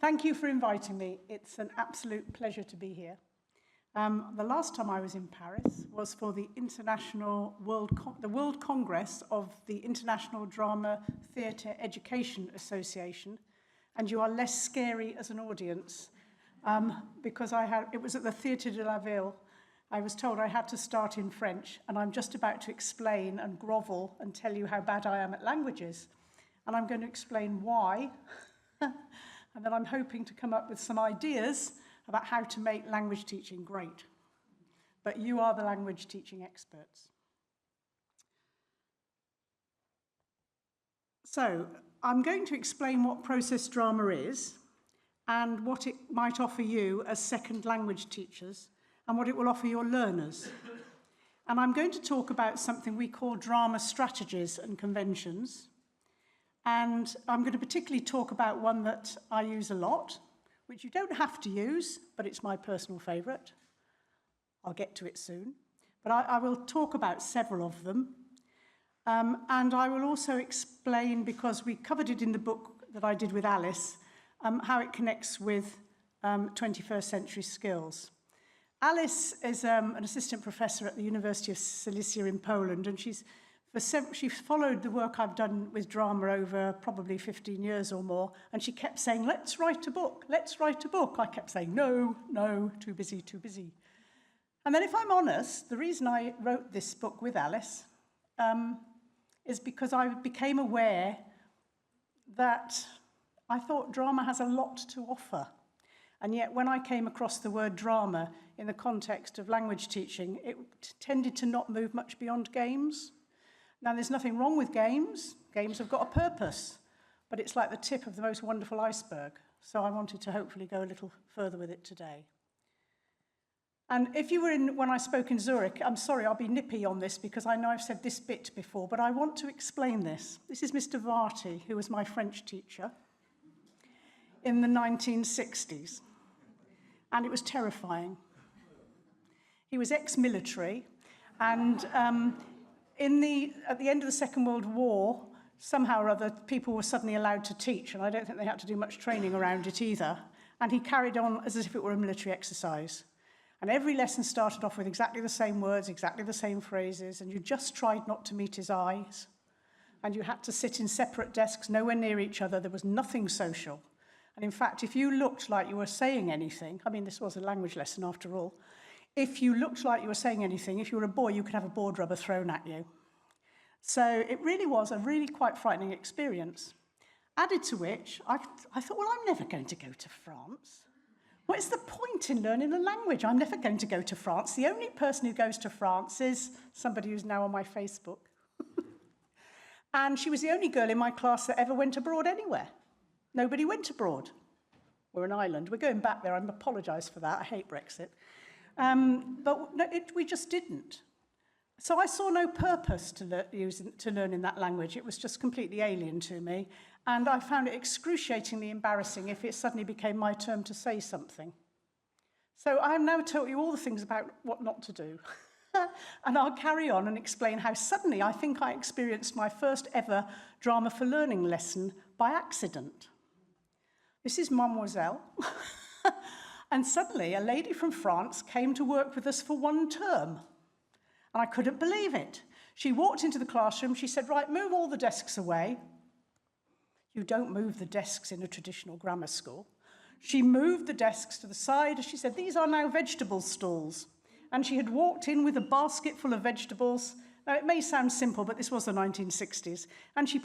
Thank you for inviting me. It's an absolute pleasure to be here. The last time I was in Paris was for the World Congress of the International Drama Theatre Education Association, and you are less scary as an audience because it was at the Théâtre de la Ville. I was told I had to start in French, and I'm just about to explain and grovel and tell you how bad I am at languages. And I'm going to explain why, and then I'm hoping to come up with some ideas about how to make language teaching great. But you are the language teaching experts. So I'm going to explain what process drama is and what it might offer you as second language teachers and what it will offer your learners. And I'm going to talk about something we call drama strategies and conventions. And I'm going to particularly talk about one that I use a lot, which you don't have to use, but it's my personal favourite. I'll get to it soon. But I will talk about several of them. And I will also explain, because we covered it in the book that I did with Alice, how it connects with 21st century skills. Alice is an assistant professor at the University of Silesia in Poland, and she's followed the work I've done with drama over probably 15 years or more, and she kept saying, let's write a book, let's write a book. I kept saying, no, no, too busy, too busy. And then if I'm honest, the reason I wrote this book with Alice is because I became aware that I thought drama has a lot to offer. And yet when I came across the word drama in the context of language teaching, it tended to not move much beyond games. Now, there's nothing wrong with games. Games have got a purpose, but it's like the tip of the most wonderful iceberg. So I wanted to hopefully go a little further with it today. And if you were in when I spoke in Zurich, I'm sorry, I'll be nippy on this because I know I've said this bit before, but I want to explain this. This is Mr. Varty, who was my French teacher in the 1960s. And it was terrifying. He was ex-military, and at the end of the Second World War, somehow or other, people were suddenly allowed to teach, and I don't think they had to do much training around it either. And he carried on as if it were a military exercise. And every lesson started off with exactly the same words, exactly the same phrases, and you just tried not to meet his eyes. And you had to sit in separate desks, nowhere near each other. There was nothing social. And in fact, if you looked like you were saying anything, I mean, this was a language lesson after all, if you looked like you were saying anything, if you were a boy, you could have a board rubber thrown at you. So it really was a really quite frightening experience. Added to which, I thought, well, I'm never going to go to France. What is the point in learning a language? I'm never going to go to France. The only person who goes to France is somebody who's now on my Facebook. And she was the only girl in my class that ever went abroad anywhere. Nobody went abroad. We're an island. We're going back there. I apologise for that. I hate Brexit. But no, we just didn't. So I saw no purpose to learning that language. It was just completely alien to me. And I found it excruciatingly embarrassing if it suddenly became my turn to say something. So I have now told you all the things about what not to do. And I'll carry on and explain how suddenly I think I experienced my first ever drama for learning lesson by accident. This is Mademoiselle. And suddenly a lady from France came to work with us for one term. And I couldn't believe it. She walked into the classroom, she said, right, move all the desks away. You don't move the desks in a traditional grammar school. She moved the desks to the side. She said, these are now vegetable stalls. And she had walked in with a basket full of vegetables. Now, it may sound simple, but this was the 1960s. And she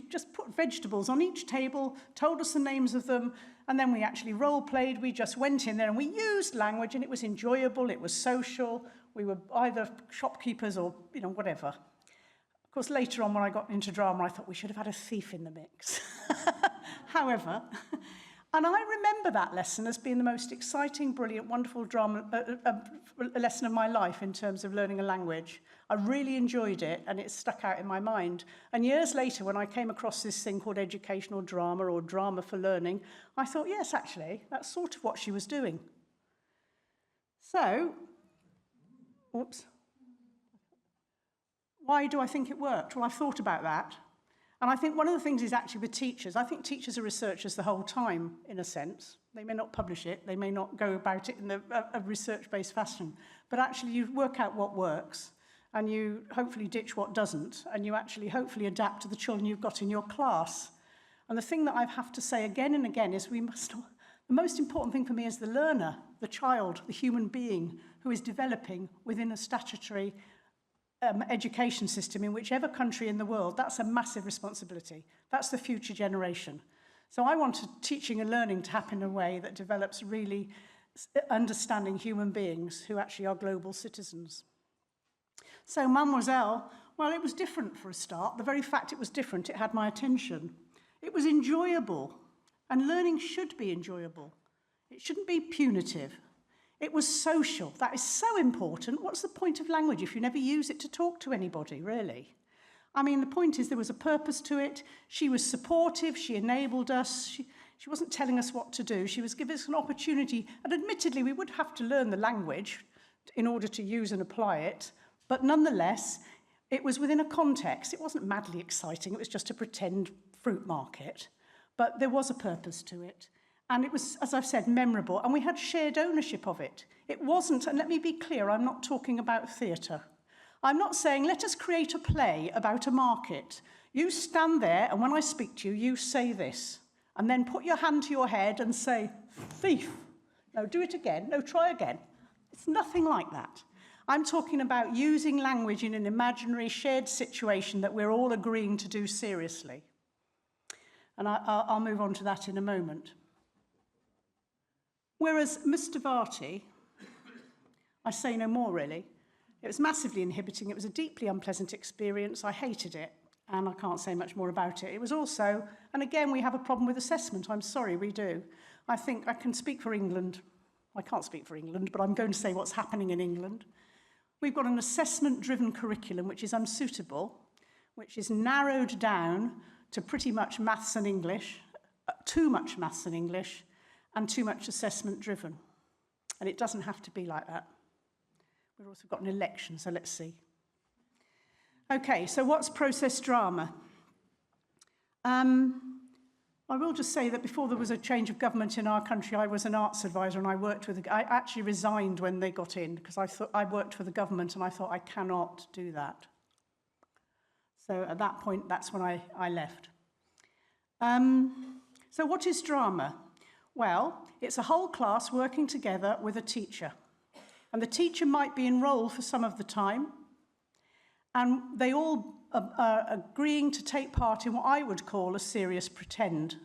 just put vegetables on each table, told us the names of them, and then we actually role-played. We just went in there and we used language, and it was enjoyable, it was social. We were either shopkeepers or, whatever. Of course, later on when I got into drama, I thought we should have had a thief in the mix. However, and I remember that lesson as being the most exciting, brilliant, wonderful drama lesson of my life in terms of learning a language. I really enjoyed it, and it stuck out in my mind. And years later, when I came across this thing called educational drama or drama for learning, I thought, yes, actually, that's sort of what she was doing. So, why do I think it worked? Well, I've thought about that. And I think one of the things is actually with teachers, I think teachers are researchers the whole time, in a sense. They may not publish it, they may not go about it in a research-based fashion, but actually you work out what works, and you hopefully ditch what doesn't, and you actually hopefully adapt to the children you've got in your class. And the thing that I have to say again and again is the most important thing for me is the learner, the child, the human being who is developing within a statutory education system in whichever country in the world. That's a massive responsibility. That's the future generation. So I want teaching and learning to happen in a way that develops really understanding human beings who actually are global citizens. So Mademoiselle, well, it was different for a start. The very fact it was different, it had my attention. It was enjoyable, and learning should be enjoyable. It shouldn't be punitive. It was social. That is so important. What's the point of language if you never use it to talk to anybody, really? I mean, the point is there was a purpose to it. She was supportive. She enabled us. She wasn't telling us what to do. She was giving us an opportunity. And admittedly, we would have to learn the language in order to use and apply it. But nonetheless, it was within a context. It wasn't madly exciting. It was just a pretend fruit market. But there was a purpose to it. And it was, as I've said, memorable. And we had shared ownership of it. It wasn't, and let me be clear, I'm not talking about theatre. I'm not saying, let us create a play about a market. You stand there, and when I speak to you, you say this. And then put your hand to your head and say, thief. No, do it again. No, try again. It's nothing like that. I'm talking about using language in an imaginary shared situation that we're all agreeing to do seriously. And I'll move on to that in a moment. Whereas Mr. Varty, I say no more really, it was massively inhibiting. It was a deeply unpleasant experience. I hated it, and I can't say much more about it. It was also, and again, we have a problem with assessment. I'm sorry, we do. I think I can speak for England. I can't speak for England, but I'm going to say what's happening in England. We've got an assessment-driven curriculum which is unsuitable, which is narrowed down to pretty much maths and English, too much maths and English, and too much assessment-driven. And it doesn't have to be like that. We've also got an election, so let's see. Okay, so what's process drama? I will just say that before there was a change of government in our country, I was an arts advisor, and I actually resigned when they got in, because I thought I worked for the government, and I thought I cannot do that. So at that point, that's when I left. So what is drama? Well, it's a whole class working together with a teacher. And the teacher might be enrolled for some of the time, and they all are agreeing to take part in what I would call a serious pretend.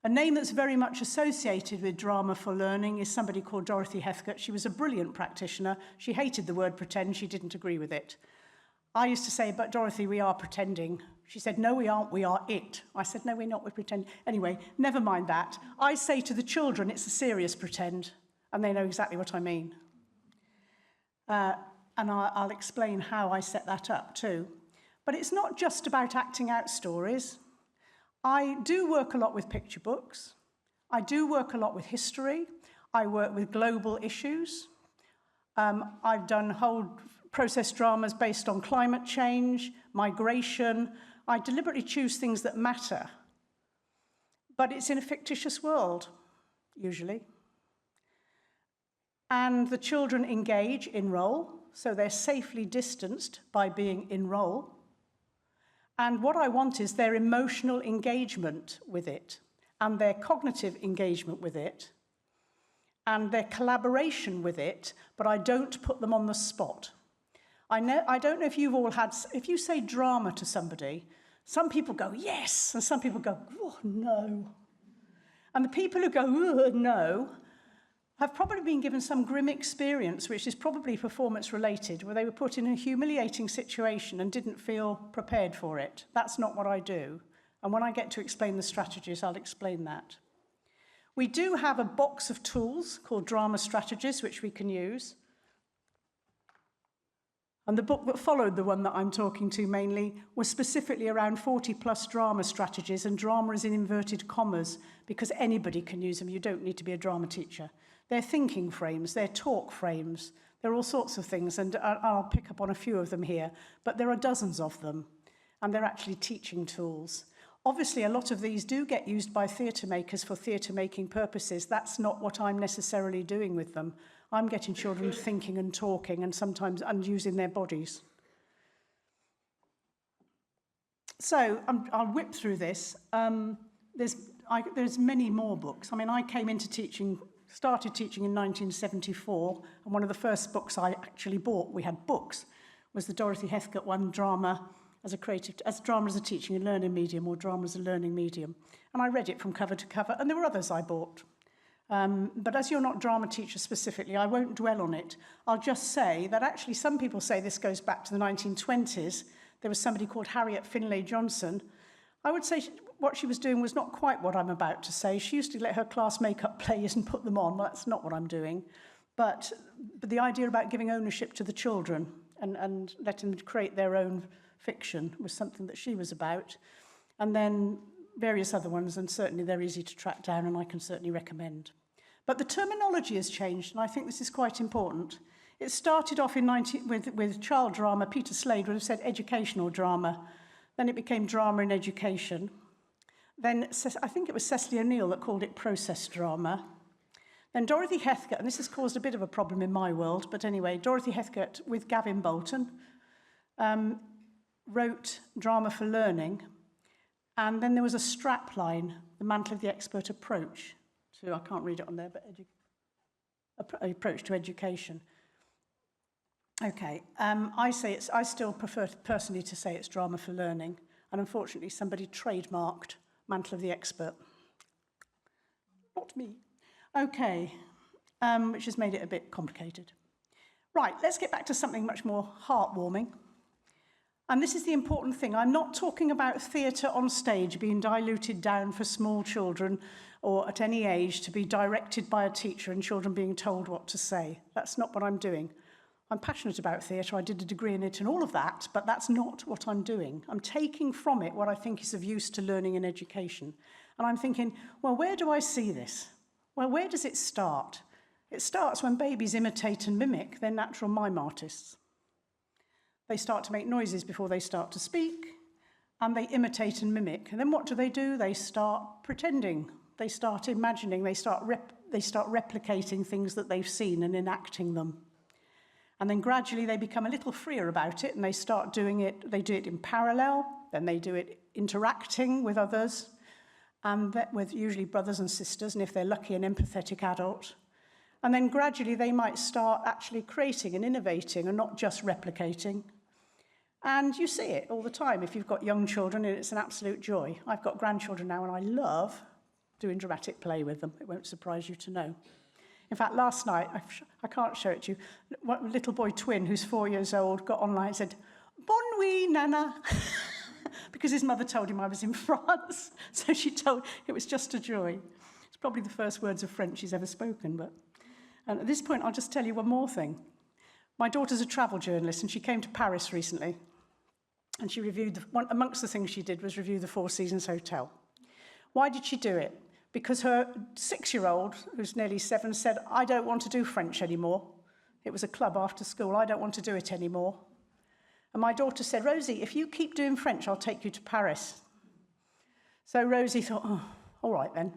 A name that's very much associated with drama for learning is somebody called Dorothy Heathcote. She was a brilliant practitioner. She hated the word pretend. She didn't agree with it. I used to say, but Dorothy, we are pretending. She said, no, we aren't, we are it. I said, no, we're not, we're pretending. Anyway, never mind that. I say to the children, it's a serious pretend, and they know exactly what I mean. And I'll explain how I set that up too. But it's not just about acting out stories. I do work a lot with picture books. I do work a lot with history. I work with global issues. I've done whole process dramas based on climate change, migration. I deliberately choose things that matter. But it's in a fictitious world, usually. And the children engage, enroll, so they're safely distanced by being enroll. And what I want is their emotional engagement with it, and their cognitive engagement with it, and their collaboration with it, but I don't put them on the spot. I don't know if you've all had, if you say drama to somebody, some people go, yes, and some people go, oh, no. And the people who go, oh, no, have probably been given some grim experience, which is probably performance-related, where they were put in a humiliating situation and didn't feel prepared for it. That's not what I do. And when I get to explain the strategies, I'll explain that. We do have a box of tools called drama strategies, which we can use. And the book that followed the one that I'm talking to mainly was specifically around 40-plus drama strategies, and drama is in inverted commas because anybody can use them. You don't need to be a drama teacher. They're thinking frames, they're talk frames, they're all sorts of things, and I'll pick up on a few of them here, but there are dozens of them. and they're actually teaching tools. Obviously, a lot of these do get used by theatre makers for theatre-making purposes. That's not what I'm necessarily doing with them. I'm getting children thinking and talking and sometimes using their bodies. So I'll whip through this. There's many more books. I mean, I came into teaching, started teaching in 1974, and one of the first books I actually bought, we had books, was the Dorothy Heathcote one, Drama as Drama as a Teaching and Learning Medium, or Drama as a Learning Medium. And I read it from cover to cover, and there were others I bought. But as you're not drama teachers specifically, I won't dwell on it. I'll just say that actually some people say this goes back to the 1920s. There was somebody called Harriet Finlay Johnson. I would say what she was doing was not quite what I'm about to say. She used to let her class make up plays and put them on. Well, that's not what I'm doing. But the idea about giving ownership to the children and letting them create their own fiction was something that she was about. And then various other ones, and certainly they're easy to track down, and I can certainly recommend. But the terminology has changed, and I think this is quite important. It started off with child drama. Peter Slade would have said educational drama. Then it became drama in education. Then I think it was Cecily O'Neill that called it process drama. Then Dorothy Heathcote, and this has caused a bit of a problem in my world, but anyway, Dorothy Heathcote with Gavin Bolton wrote Drama for Learning. And then there was a strapline, The Mantle of the Expert Approach to, I can't read it on there, but approach to education. Okay, I still prefer personally to say it's Drama for Learning, and unfortunately somebody trademarked Mantle of the Expert. Not me. Okay, which has made it a bit complicated. Right, let's get back to something much more heartwarming. And this is the important thing. I'm not talking about theatre on stage being diluted down for small children or at any age to be directed by a teacher and children being told what to say. That's not what I'm doing. I'm passionate about theatre. I did a degree in it and all of that, but that's not what I'm doing. I'm taking from it what I think is of use to learning and education. And I'm thinking, well, where do I see this? Well, where does it start? It starts when babies imitate and mimic their natural mime artists. They start to make noises before they start to speak, and they imitate and mimic. And then what do? They start pretending. They start imagining. They start replicating things that they've seen and enacting them. And then gradually they become a little freer about it, and they start doing it. They do it in parallel. Then they do it interacting with others, and with usually brothers and sisters, and if they're lucky, an empathetic adult. And then gradually they might start actually creating and innovating and not just replicating. And you see it all the time if you've got young children, and it's an absolute joy. I've got grandchildren now, and I love doing dramatic play with them. It won't surprise you to know. In fact, last night, I can't show it to you, one little boy twin who's 4 years old got online and said, "Bonne nuit, Nana," because his mother told him I was in France. So she told, it was just a joy. It's probably the first words of French she's ever spoken. And at this point, I'll just tell you one more thing. My daughter's a travel journalist, and she came to Paris recently. And she reviewed, amongst the things she did was review the Four Seasons Hotel. Why did she do it? Because her 6-year-old, who's nearly 7, said, "I don't want to do French anymore." It was a club after school. "I don't want to do it anymore." And my daughter said, "Rosie, if you keep doing French, I'll take you to Paris." So Rosie thought, "Oh, all right then."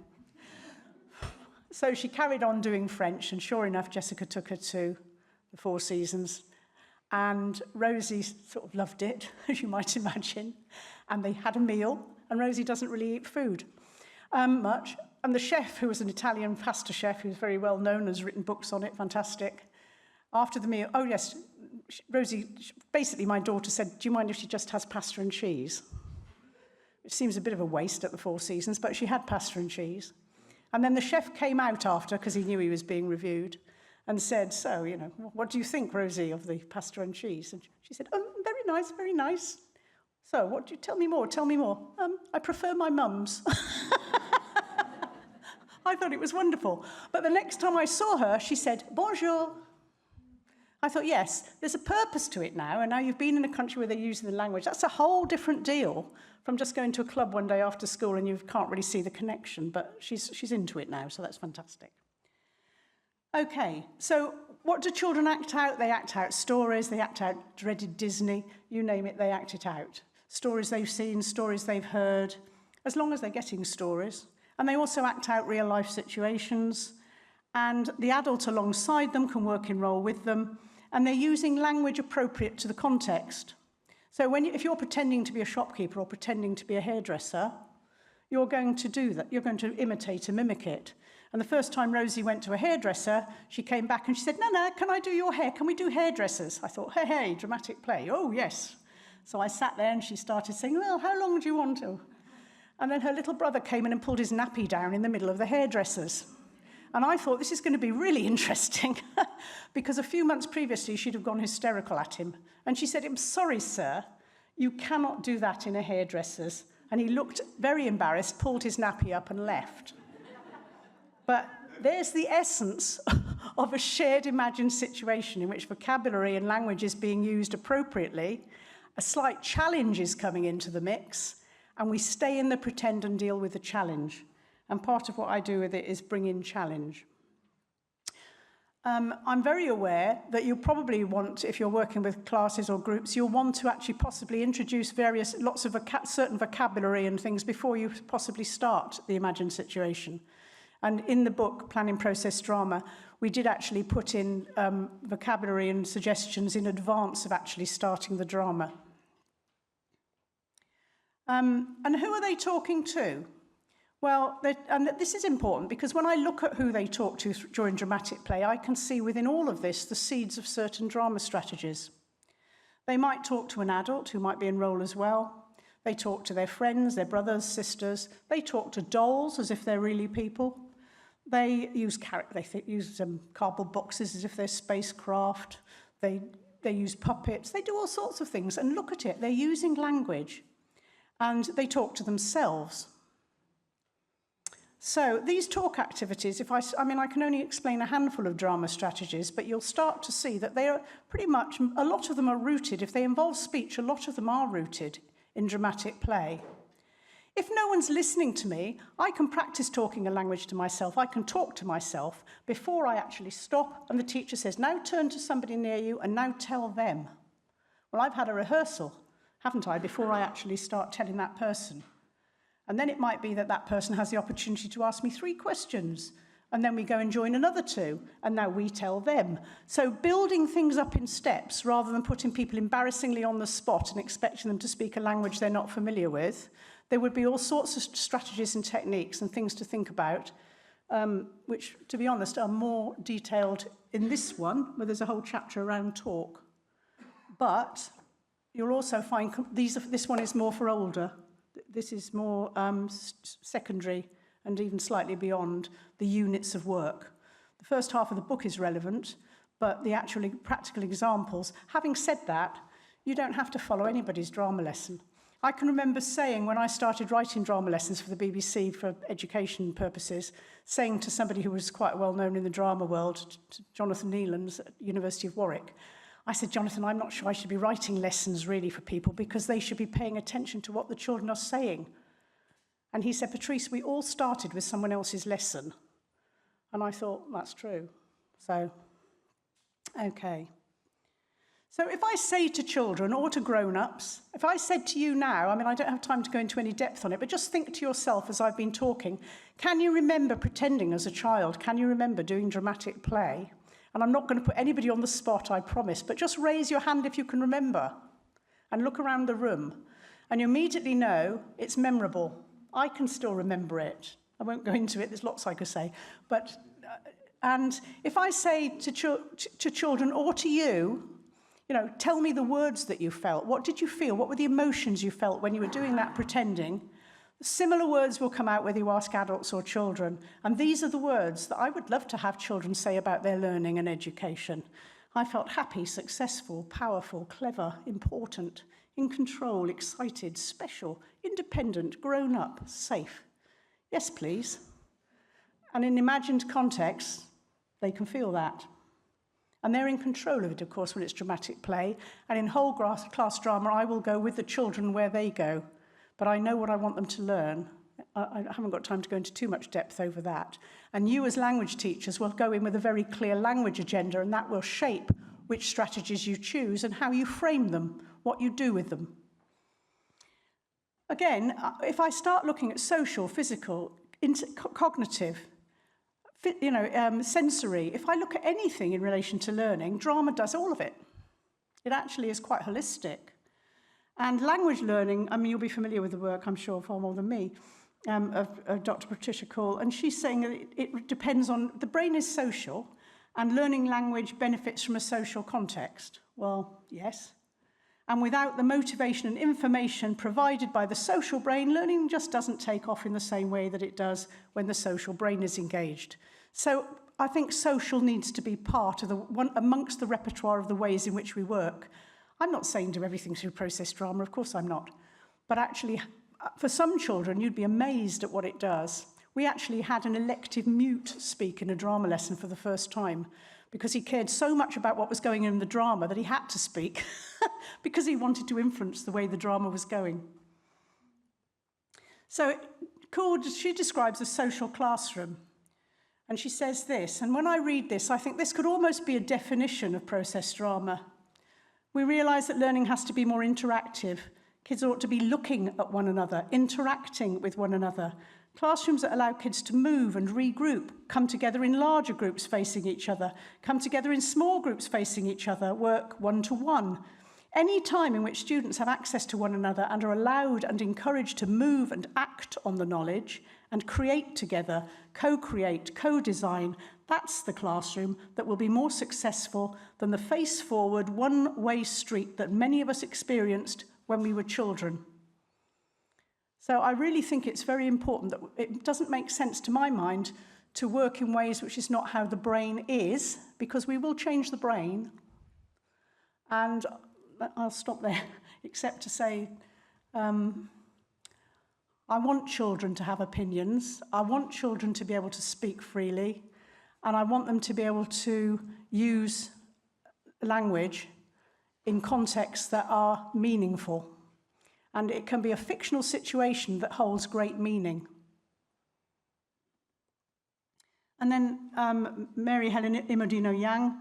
So she carried on doing French, and sure enough, Jessica took her to the Four Seasons. And Rosie sort of loved it, as you might imagine. And they had a meal, and Rosie doesn't really eat food much. And the chef, who was an Italian pasta chef, who's very well known, has written books on it, fantastic. After the meal, oh yes, Rosie, basically my daughter said, "Do you mind if she just has pasta and cheese?" Which seems a bit of a waste at the Four Seasons, but she had pasta and cheese. And then the chef came out after, because he knew he was being reviewed, and said, "So, you know, what do you think, Rosie, of the pasta and cheese?" And she said, "Very nice, very nice. So, what do you tell me more? Tell me more." "I prefer my mum's." I thought it was wonderful. But the next time I saw her, she said, "Bonjour." I thought, yes, there's a purpose to it now, and now you've been in a country where they're using the language. That's a whole different deal from just going to a club one day after school and you can't really see the connection, but she's into it now, so that's fantastic. Okay, so what do children act out? They act out stories, they act out dreaded Disney, you name it, they act it out. stories they've seen, stories they've heard, as long as they're getting stories. And they also act out real-life situations. And the adult alongside them can work in role with them. And they're using language appropriate to the context. So if you're pretending to be a shopkeeper or pretending to be a hairdresser, you're going to do that. You're going to imitate and mimic it. And the first time Rosie went to a hairdresser, she came back and she said, "Nana, can I do your hair? Can we do hairdressers?" I thought, hey, dramatic play. Oh, yes. So I sat there and she started saying, "Well, how long do you want to?" And then her little brother came in and pulled his nappy down in the middle of the hairdressers. And I thought, this is going to be really interesting because a few months previously, she'd have gone hysterical at him. And she said, "I'm sorry, sir, you cannot do that in a hairdresser's." And he looked very embarrassed, pulled his nappy up and left. But there's the essence of a shared imagined situation in which vocabulary and language is being used appropriately. A slight challenge is coming into the mix, and we stay in the pretend and deal with the challenge. And part of what I do with it is bring in challenge. I'm very aware that you probably want, if you're working with classes or groups, you'll want to actually possibly introduce lots of certain vocabulary and things before you possibly start the imagined situation. And in the book, Planning Process Drama, we did actually put in vocabulary and suggestions in advance of actually starting the drama. And who are they talking to? Well, and this is important because when I look at who they talk to during dramatic play, I can see within all of this the seeds of certain drama strategies. They might talk to an adult who might be in role as well. They talk to their friends, their brothers, sisters. They talk to dolls as if they're really people. They use cardboard boxes as if they're spacecraft. They use puppets. They do all sorts of things. And look at it. They're using language. And they talk to themselves. So these talk activities, I mean, I can only explain a handful of drama strategies, but you'll start to see that they are pretty much, a lot of them are rooted. If they involve speech, a lot of them are rooted in dramatic play. If no one's listening to me, I can practice talking a language to myself. I can talk to myself before I actually stop and the teacher says, "Now turn to somebody near you and now tell them." Well, I've had a rehearsal, haven't I, before I actually start telling that person. And then it might be that that person has the opportunity to ask me 3 questions. And then we go and join another 2. And now we tell them. So building things up in steps rather than putting people embarrassingly on the spot and expecting them to speak a language they're not familiar with, there would be all sorts of strategies and techniques and things to think about, which, to be honest, are more detailed in this one, where there's a whole chapter around talk. But you'll also find this one is more for older. This is more secondary and even slightly beyond the units of work. The first half of the book is relevant, but the actual practical examples, having said that, you don't have to follow anybody's drama lesson. I can remember saying when I started writing drama lessons for the BBC for education purposes, saying to somebody who was quite well known in the drama world, to Jonathan Neelands at University of Warwick, I said, "Jonathan, I'm not sure I should be writing lessons really for people because they should be paying attention to what the children are saying." And he said, "Patrice, we all started with someone else's lesson." And I thought, that's true. So, okay. So if I say to children or to grown-ups, if I said to you now, I mean, I don't have time to go into any depth on it, but just think to yourself as I've been talking, can you remember pretending as a child? Can you remember doing dramatic play? And I'm not going to put anybody on the spot, I promise, but just raise your hand if you can remember and look around the room. And you immediately know it's memorable. I can still remember it. I won't go into it, there's lots I could say. But, and if I say to children or to you, you know, tell me the words that you felt. What did you feel? What were the emotions you felt when you were doing that pretending? Similar words will come out whether you ask adults or children. And these are the words that I would love to have children say about their learning and education. I felt happy, successful, powerful, clever, important, in control, excited, special, independent, grown up, safe. Yes, please. And in imagined context, they can feel that. And they're in control of it, of course, when it's dramatic play. And in whole class drama, I will go with the children where they go. But I know what I want them to learn. I haven't got time to go into too much depth over that. And you as language teachers will go in with a very clear language agenda, and that will shape which strategies you choose and how you frame them, what you do with them. again, if I start looking at social, physical, cognitive, sensory, if I look at anything in relation to learning, drama does all of it. It actually is quite holistic. And language learning, I mean, you'll be familiar with the work, I'm sure, far more than me, of Dr. Patrice, and she's saying that it depends on, the brain is social, and learning language benefits from a social context. Well, yes. And without the motivation and information provided by the social brain, learning just doesn't take off in the same way that it does when the social brain is engaged. So I think social needs to be part of amongst the repertoire of the ways in which we work. I'm not saying do everything through process drama, of course I'm not. But actually, for some children, you'd be amazed at what it does. We actually had an elective mute speak in a drama lesson for the first time because he cared so much about what was going on in the drama that he had to speak because he wanted to influence the way the drama was going. So she describes a social classroom. And she says this, and when I read this, I think this could almost be a definition of process drama. We realise that learning has to be more interactive. Kids ought to be looking at one another, interacting with one another. Classrooms that allow kids to move and regroup, come together in larger groups facing each other, come together in small groups facing each other, work one-to-one. Any time in which students have access to one another and are allowed and encouraged to move and act on the knowledge and create together, co-create, co-design, that's the classroom that will be more successful than the face-forward, one-way street that many of us experienced when we were children. So I really think it's very important that it doesn't make sense to my mind to work in ways which is not how the brain is, because we will change the brain. And I'll stop there, except to say, I want children to have opinions. I want children to be able to speak freely. And I want them to be able to use language in contexts that are meaningful. And it can be a fictional situation that holds great meaning. And then Mary Helen Imodino-Yang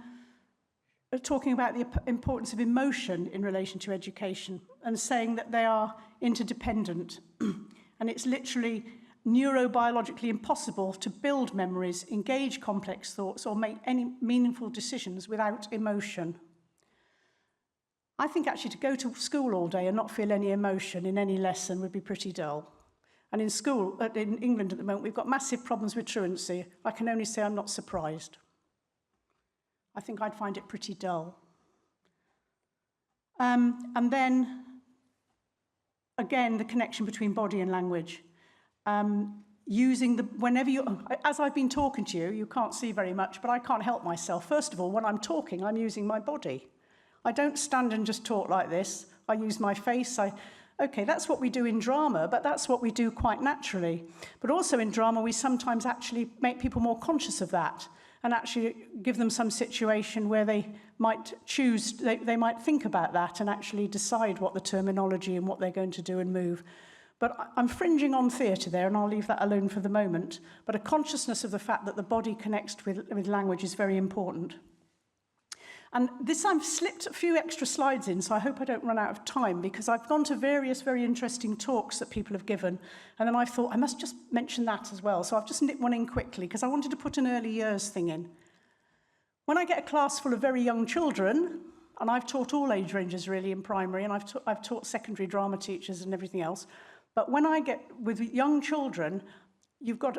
talking about the importance of emotion in relation to education and saying that they are interdependent. And it's literally neurobiologically impossible to build memories, engage complex thoughts, or make any meaningful decisions without emotion. I think actually to go to school all day and not feel any emotion in any lesson would be pretty dull. And in school, in England at the moment, we've got massive problems with truancy. I can only say I'm not surprised. I think I'd find it pretty dull. And then, again, the connection between body and language. Whenever you, as I've been talking to you, you can't see very much, but I can't help myself. First of all, when I'm talking, I'm using my body. I don't stand and just talk like this. I use my face. Okay, that's what we do in drama, but that's what we do quite naturally. But also in drama, we sometimes actually make people more conscious of that and actually give them some situation where they might choose, they might think about that and actually decide what the terminology and what they're going to do and move. But I'm fringing on theatre there, and I'll leave that alone for the moment. But a consciousness of the fact that the body connects with language is very important. And this, I've slipped a few extra slides in, so I hope I don't run out of time, because I've gone to various very interesting talks that people have given, and then I thought I must just mention that as well. So I've just nipped one in quickly, because I wanted to put an early years thing in. When I get a class full of very young children, and I've taught all age ranges really in primary, and I've taught secondary drama teachers and everything else, but when I get with young children,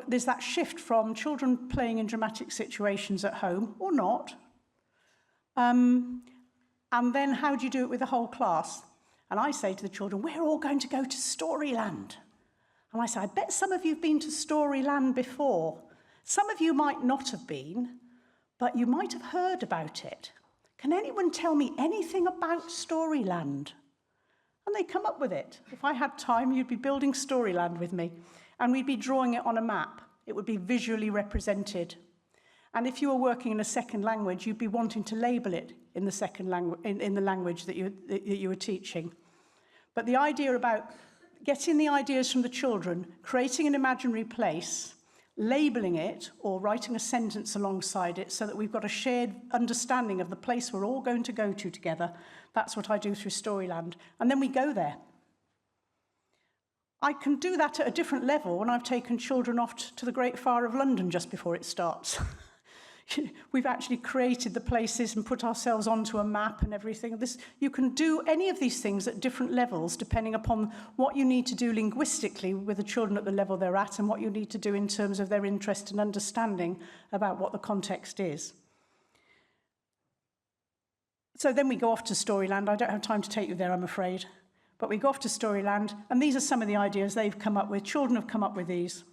there's that shift from children playing in dramatic situations at home, or not, and then how do you do it with the whole class? And I say to the children, we're all going to go to Storyland. And I say, I bet some of you have been to Storyland before. Some of you might not have been, but you might have heard about it. Can anyone tell me anything about Storyland? And they come up with it. If I had time, you'd be building Storyland with me, and we'd be drawing it on a map. It would be visually represented. And if you were working in a second language, you'd be wanting to label it in the second language, in the language that you were teaching. But the idea about getting the ideas from the children, creating an imaginary place, labeling it, or writing a sentence alongside it so that we've got a shared understanding of the place we're all going to go to together, that's what I do through Storyland. And then we go there. I can do that at a different level when I've taken children off to the Great Fire of London just before it starts. We've actually created the places and put ourselves onto a map and everything. You can do any of these things at different levels depending upon what you need to do linguistically with the children at the level they're at and what you need to do in terms of their interest and understanding about what the context is. So then we go off to Storyland. I don't have time to take you there, I'm afraid. But we go off to Storyland, and these are some of the ideas they've come up with. Children have come up with these.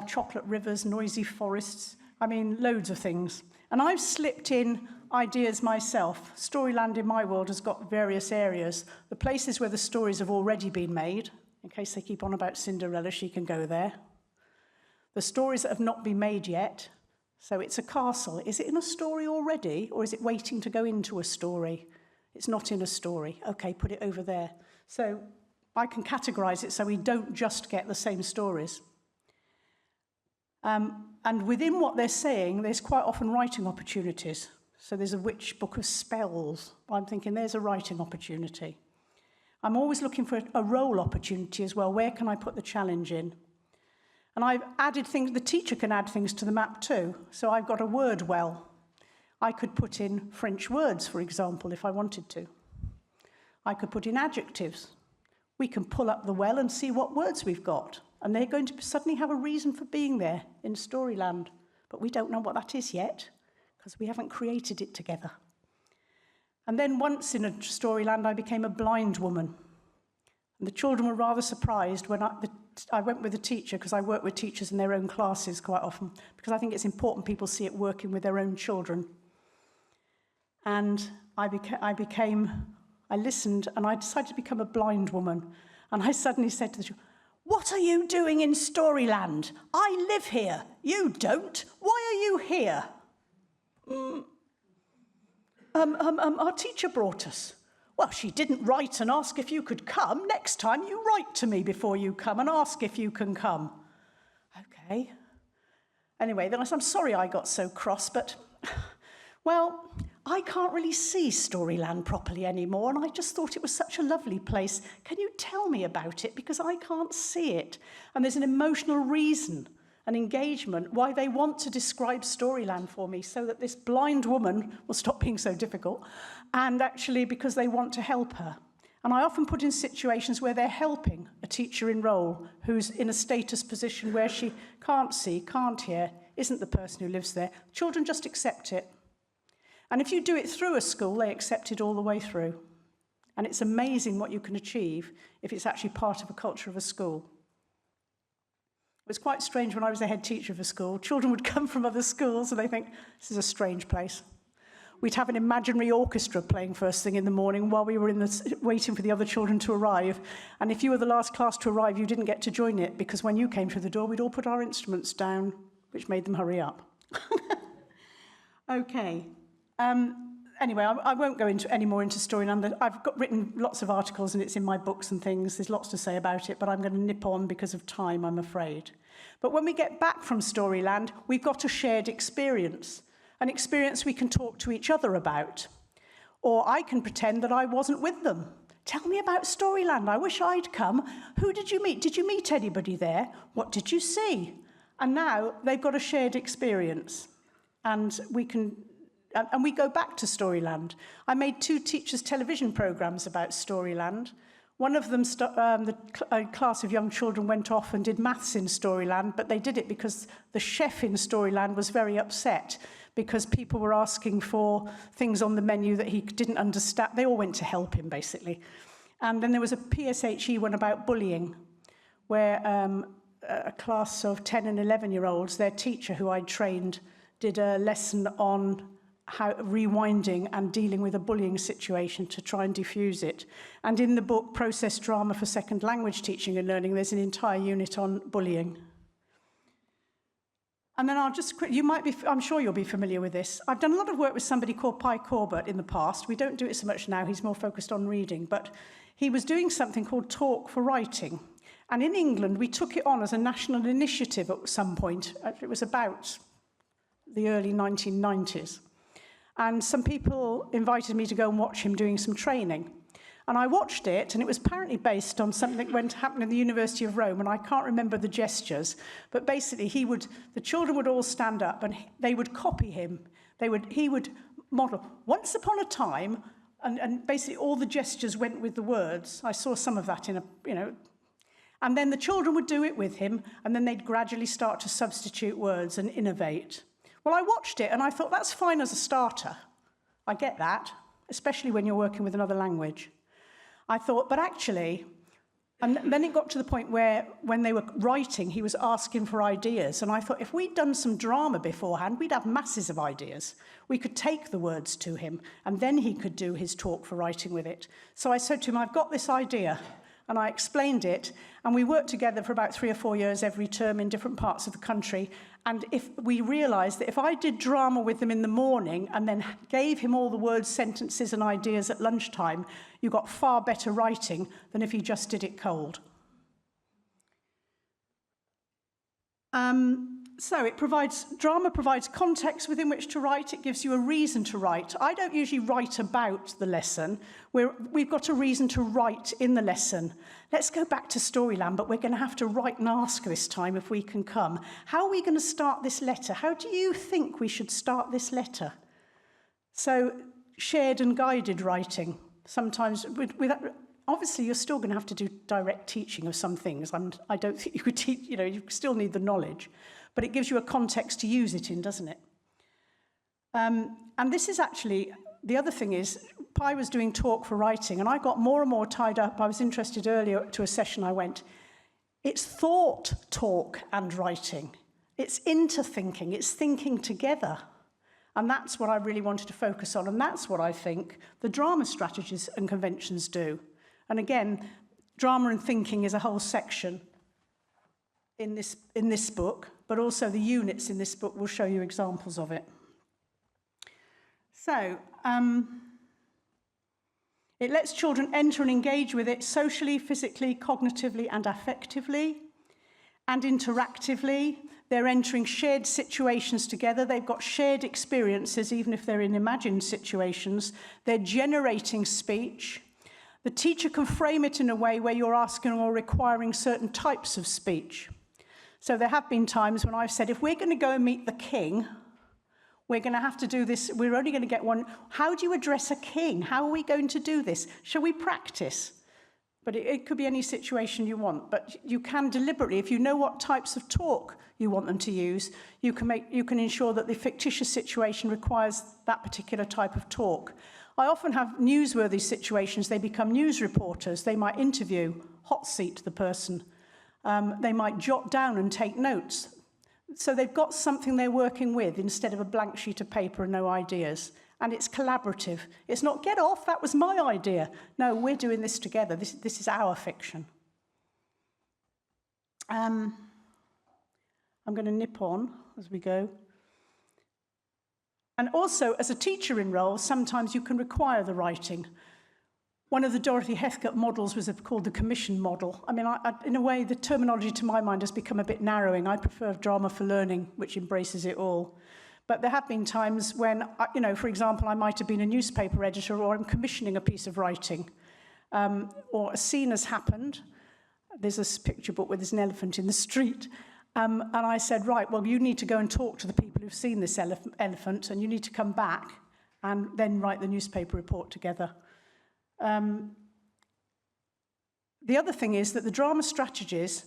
Chocolate rivers, noisy forests, I mean, loads of things. And I've slipped in ideas myself. Storyland in my world has got various areas. The places where the stories have already been made, in case they keep on about Cinderella, she can go there. The stories that have not been made yet. So it's a castle. Is it in a story already, or is it waiting to go into a story? It's not in a story. Okay, put it over there. So I can categorize it so we don't just get the same stories. And within what they're saying, there's quite often writing opportunities. So there's a witch book of spells. I'm thinking there's a writing opportunity. I'm always looking for a role opportunity as well. Where can I put the challenge in? And I've added things, the teacher can add things to the map too. So I've got a word well. I could put in French words, for example, if I wanted to. I could put in adjectives. We can pull up the well and see what words we've got. And they're going to suddenly have a reason for being there in Storyland. But we don't know what that is yet, because we haven't created it together. And then once in a Storyland, I became a blind woman. And the children were rather surprised when I went with a teacher, because I work with teachers in their own classes quite often, because I think it's important people see it working with their own children. And I listened, and I decided to become a blind woman. And I suddenly said to the children, "What are you doing in Storyland? I live here. You don't. Why are you here?" Our teacher brought us. "Well, she didn't write and ask if you could come. Next time you write to me before you come and ask if you can come." Okay. Anyway, then I said, "I'm sorry I got so cross, but, well, I can't really see Storyland properly anymore, and I just thought it was such a lovely place. Can you tell me about it? Because I can't see it." And there's an emotional reason, an engagement, why they want to describe Storyland for me, so that this blind woman will stop being so difficult, and actually because they want to help her. And I often put in situations where they're helping a teacher in role who's in a status position where she can't see, can't hear, isn't the person who lives there. Children just accept it. And if you do it through a school, they accept it all the way through. And it's amazing what you can achieve if it's actually part of a culture of a school. It was quite strange when I was the head teacher of a school. Children would come from other schools and they think, this is a strange place. We'd have an imaginary orchestra playing first thing in the morning while we were waiting for the other children to arrive. And if you were the last class to arrive, you didn't get to join it, because when you came through the door, we'd all put our instruments down, which made them hurry up. Okay. Anyway, I won't go any more into Storyland. I've written lots of articles and it's in my books and things. There's lots to say about it, but I'm going to nip on because of time, I'm afraid. But when we get back from Storyland, we've got a shared experience, an experience we can talk to each other about. Or I can pretend that I wasn't with them. Tell me about Storyland. I wish I'd come. Who did you meet? Did you meet anybody there? What did you see? And now they've got a shared experience. And we go back to Storyland. I made 2 teachers' television programmes about Storyland. One of them, a class of young children went off and did maths in Storyland, but they did it because the chef in Storyland was very upset because people were asking for things on the menu that he didn't understand. They all went to help him, basically. And then there was a PSHE one about bullying, where a class of 10 and 11-year-olds, their teacher, who I'd trained, did a lesson on how rewinding and dealing with a bullying situation to try and diffuse it. And in the book, Process Drama for Second Language Teaching and Learning, there's an entire unit on bullying. And then I'm sure you'll be familiar with this. I've done a lot of work with somebody called Pi Corbett in the past. We don't do it so much now, he's more focused on reading, but he was doing something called Talk for Writing. And in England, we took it on as a national initiative at some point. It was about the early 1990s. And some people invited me to go and watch him doing some training. And I watched it, and it was apparently based on something that happened in the University of Rome, and I can't remember the gestures, but basically the children would all stand up, and they would copy him. He would model, once upon a time, and basically all the gestures went with the words. I saw some of that and then the children would do it with him, and then they'd gradually start to substitute words and innovate. Well, I watched it, and I thought, that's fine as a starter. I get that, especially when you're working with another language. I thought, but actually, and then it got to the point where when they were writing, he was asking for ideas. And I thought, if we'd done some drama beforehand, we'd have masses of ideas. We could take the words to him, and then he could do his talk for writing with it. So I said to him, I've got this idea. And I explained it, and we worked together for about 3 or 4 years every term in different parts of the country. And if we realised that if I did drama with them in the morning and then gave him all the words, sentences and ideas at lunchtime, you got far better writing than if he just did it cold. So drama provides context within which to write. It gives you a reason to write. I don't usually write about the lesson. We've got a reason to write in the lesson. Let's go back to Storyland, but we're going to have to write and ask this time if we can come. How are we going to start this letter? How do you think we should start this letter? So shared and guided writing. Sometimes, obviously, you're still going to have to do direct teaching of some things. I don't think you could teach, you still need the knowledge. But it gives you a context to use it in, doesn't it? And this is actually, the other thing is, Pi was doing talk for writing, and I got more and more tied up. I was interested earlier to a session I went. It's thought, talk, and writing. It's interthinking. It's thinking together. And that's what I really wanted to focus on, and that's what I think the drama strategies and conventions do. And again, drama and thinking is a whole section in this book, but also the units in this book will show you examples of it. So, it lets children enter and engage with it socially, physically, cognitively, and affectively, and interactively. They're entering shared situations together. They've got shared experiences, even if they're in imagined situations. They're generating speech. The teacher can frame it in a way where you're asking or requiring certain types of speech. So there have been times when I've said, if we're going to go and meet the king, we're going to have to do this. We're only going to get one. How do you address a king? How are we going to do this? Shall we practice? But it could be any situation you want. But you can deliberately, if you know what types of talk you want them to use, you can ensure that the fictitious situation requires that particular type of talk. I often have newsworthy situations. They become news reporters. They might interview, hot seat the person. They might jot down and take notes. So they've got something they're working with instead of a blank sheet of paper and no ideas. And it's collaborative. It's not, get off, that was my idea. No, we're doing this together. This is our fiction. I'm going to nip on as we go. And also, as a teacher in role, sometimes you can require the writing. One of the Dorothy Heathcote models was called the commission model. I mean, in a way, the terminology to my mind has become a bit narrowing. I prefer drama for learning, which embraces it all. But there have been times when, for example, I might have been a newspaper editor or I'm commissioning a piece of writing. Or a scene has happened. There's a picture book where there's an elephant in the street. And I said, right, well, you need to go and talk to the people who've seen this elephant, and you need to come back and then write the newspaper report together. The other thing is that the drama strategies,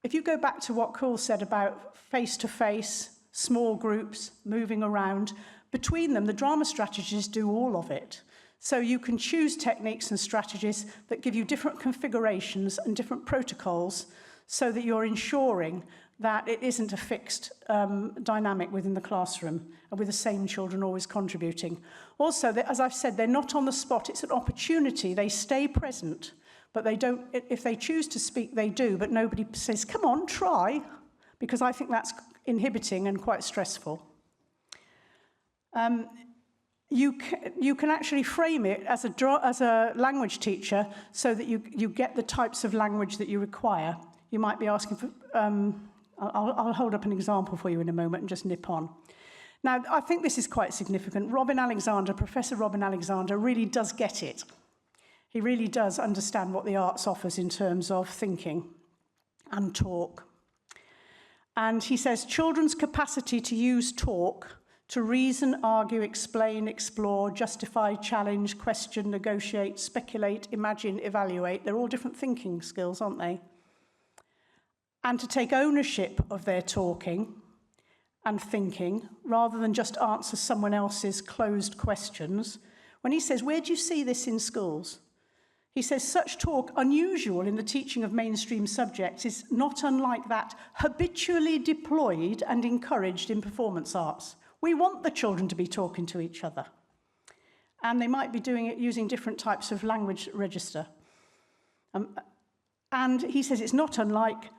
if you go back to what Cole said about face-to-face, small groups, moving around, between them, the drama strategies do all of it. So you can choose techniques and strategies that give you different configurations and different protocols so that you're ensuring that it isn't a fixed dynamic within the classroom and with the same children always contributing. Also, as I've said, they're not on the spot. It's an opportunity. They stay present, but they don't, if they choose to speak, they do, but nobody says, come on, try, because I think that's inhibiting and quite stressful. You can actually frame it as a language teacher so that you get the types of language that you require. You might be asking for, I'll hold up an example for you in a moment and just nip on. Now, I think this is quite significant. Professor Robin Alexander really does get it. He really does understand what the arts offers in terms of thinking and talk. And he says, children's capacity to use talk to reason, argue, explain, explore, justify, challenge, question, negotiate, speculate, imagine, evaluate, they're all different thinking skills, aren't they? And to take ownership of their talking and thinking, rather than just answer someone else's closed questions. When he says, where do you see this in schools? He says, such talk, unusual in the teaching of mainstream subjects, is not unlike that habitually deployed and encouraged in performance arts. We want the children to be talking to each other. And they might be doing it using different types of language register. And he says it's not unlike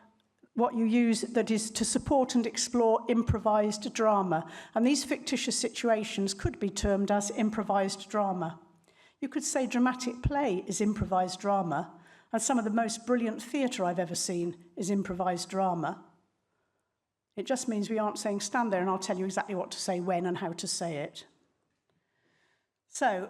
what you use that is to support and explore improvised drama. And these fictitious situations could be termed as improvised drama. You could say dramatic play is improvised drama, and some of the most brilliant theatre I've ever seen is improvised drama. It just means we aren't saying, stand there and I'll tell you exactly what to say when and how to say it. So,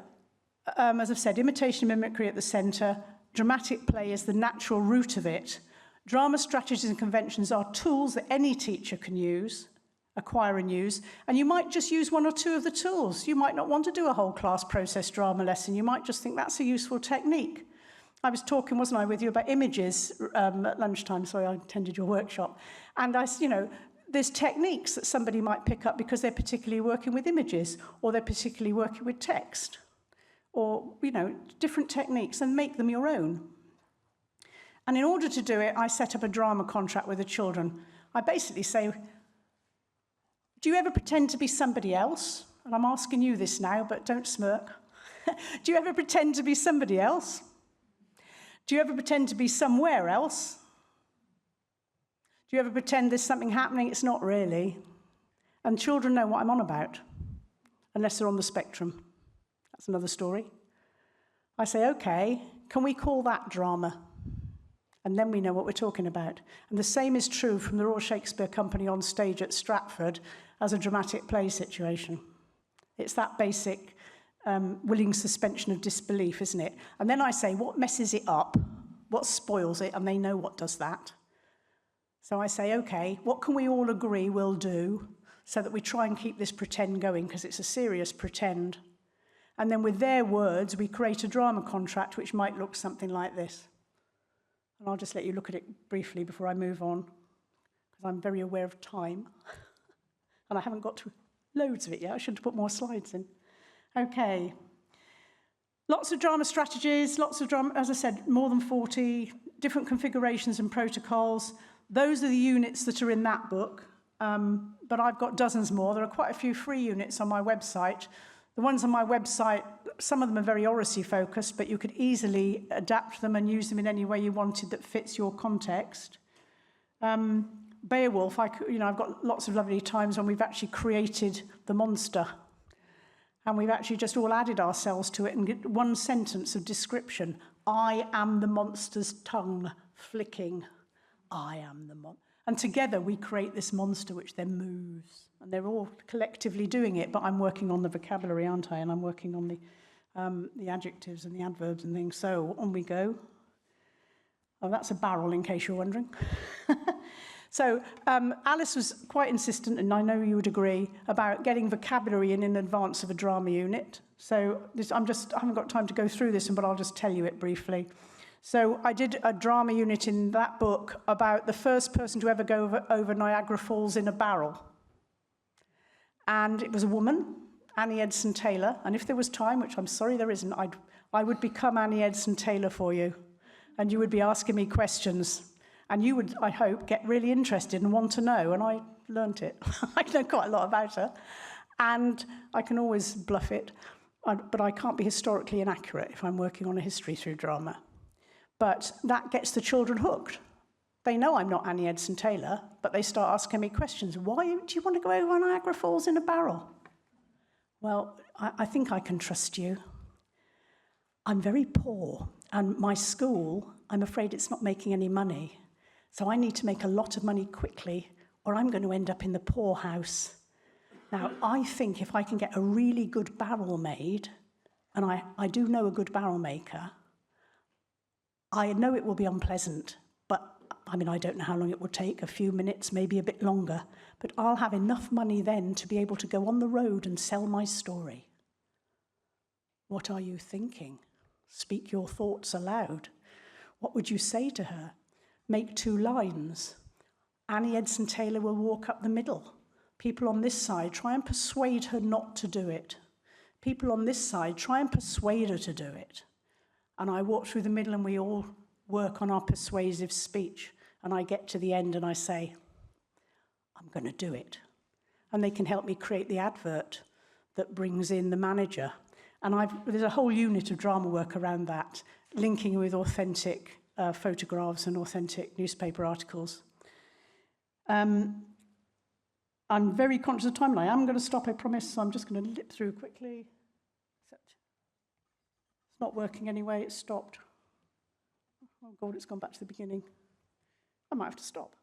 as I've said, imitation and mimicry at the centre, dramatic play is the natural root of it. Drama strategies and conventions are tools that any teacher can use, acquire and use, and you might just use one or two of the tools. You might not want to do a whole class process drama lesson. You might just think that's a useful technique. I was talking, wasn't I, with you about images at lunchtime. Sorry, I attended your workshop. And there's techniques that somebody might pick up because they're particularly working with images, or they're particularly working with text, or, different techniques, and make them your own. And in order to do it, I set up a drama contract with the children. I basically say, do you ever pretend to be somebody else? And I'm asking you this now, but don't smirk. Do you ever pretend to be somebody else? Do you ever pretend to be somewhere else? Do you ever pretend there's something happening? It's not really. And children know what I'm on about, unless they're on the spectrum. That's another story. I say, okay, can we call that drama? And then we know what we're talking about. And the same is true from the Royal Shakespeare Company on stage at Stratford as a dramatic play situation. It's that basic willing suspension of disbelief, isn't it? And then I say, what messes it up? What spoils it? And they know what does that. So I say, okay, what can we all agree we'll do so that we try and keep this pretend going, because it's a serious pretend. And then with their words, we create a drama contract which might look something like this. And I'll just let you look at it briefly before I move on, because I'm very aware of time. And I haven't got to loads of it yet. I should have put more slides in. Okay. Lots of drama strategies, lots of drama, as I said, more than 40, different configurations and protocols. Those are the units that are in that book, but I've got dozens more. There are quite a few free units on my website. The ones on my website, some of them are very oracy focused, but you could easily adapt them and use them in any way you wanted that fits your context. Beowulf, I've got lots of lovely times when we've actually created the monster. And we've actually just all added ourselves to it and get one sentence of description. I am the monster's tongue flicking. I am the monster. And together we create this monster which then moves. And they're all collectively doing it, but I'm working on the vocabulary, aren't I? And I'm working on the adjectives and the adverbs and things. So on we go. Oh, that's a barrel, in case you're wondering. So Alice was quite insistent, and I know you would agree, about getting vocabulary in advance of a drama unit. So I haven't got time to go through this, but I'll just tell you it briefly. So I did a drama unit in that book about the first person to ever go over Niagara Falls in a barrel. And it was a woman, Annie Edson Taylor. And if there was time, which I'm sorry there isn't, I would become Annie Edson Taylor for you. And you would be asking me questions. And you would, I hope, get really interested and want to know. And I learnt it. I know quite a lot about her. And I can always bluff it. But I can't be historically inaccurate if I'm working on a history through drama. But that gets the children hooked. They know I'm not Annie Edson Taylor, but they start asking me questions. Why do you want to go over Niagara Falls in a barrel? Well, I think I can trust you. I'm very poor, and my school, I'm afraid it's not making any money. So I need to make a lot of money quickly, or I'm going to end up in the poorhouse. Now, I think if I can get a really good barrel made, and I do know a good barrel maker, I know it will be unpleasant, but I mean, I don't know how long it will take, a few minutes, maybe a bit longer, but I'll have enough money then to be able to go on the road and sell my story. What are you thinking? Speak your thoughts aloud. What would you say to her? Make 2 lines. Annie Edson Taylor will walk up the middle. People on this side, try and persuade her not to do it. People on this side, try and persuade her to do it. And I walk through the middle and we all work on our persuasive speech. And I get to the end and I say, I'm going to do it. And they can help me create the advert that brings in the manager. And there's a whole unit of drama work around that, linking with authentic photographs and authentic newspaper articles. I'm very conscious of time, and I am going to stop, I promise, so I'm just going to lip through quickly. Except it's not working anyway, it's stopped. Oh God, it's gone back to the beginning. I might have to stop.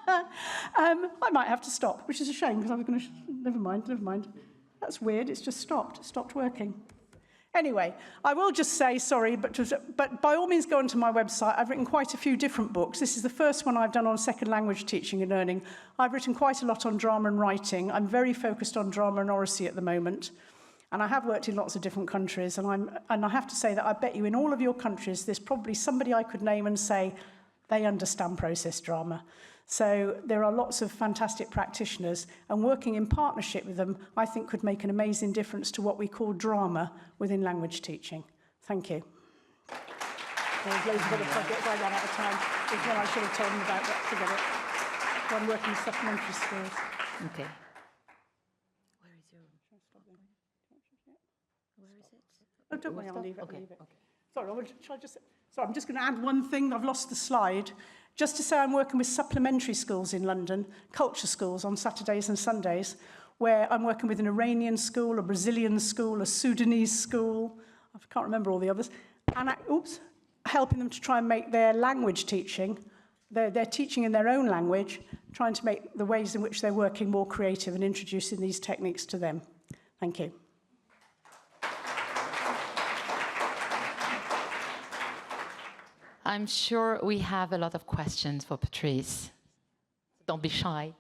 I might have to stop, which is a shame, because I was going to... Never mind. That's weird, it's just stopped. It stopped working. Anyway, I will just say, sorry, but by all means go onto my website. I've written quite a few different books. This is the first one I've done on second language teaching and learning. I've written quite a lot on drama and writing. I'm very focused on drama and oracy at the moment. And I have worked in lots of different countries. And I have to say that I bet you in all of your countries, there's probably somebody I could name and say, they understand process drama. So there are lots of fantastic practitioners, and working in partnership with them, I think, could make an amazing difference to what we call drama within language teaching. Thank you. There's loads of other projects. I ran out of time. There's one I should have told them about, but forget it. One working in supplementary schools. Okay. Where is your... Where is it? Oh, don't worry, I'll leave it. Okay. Sorry, I'm just going to add one thing. I've lost the slide. Just to say I'm working with supplementary schools in London, culture schools on Saturdays and Sundays, where I'm working with an Iranian school, a Brazilian school, a Sudanese school, I can't remember all the others, and helping them to try and make their language teaching, their teaching in their own language, trying to make the ways in which they're working more creative and introducing these techniques to them. Thank you. I'm sure we have a lot of questions for Patrice. Don't be shy.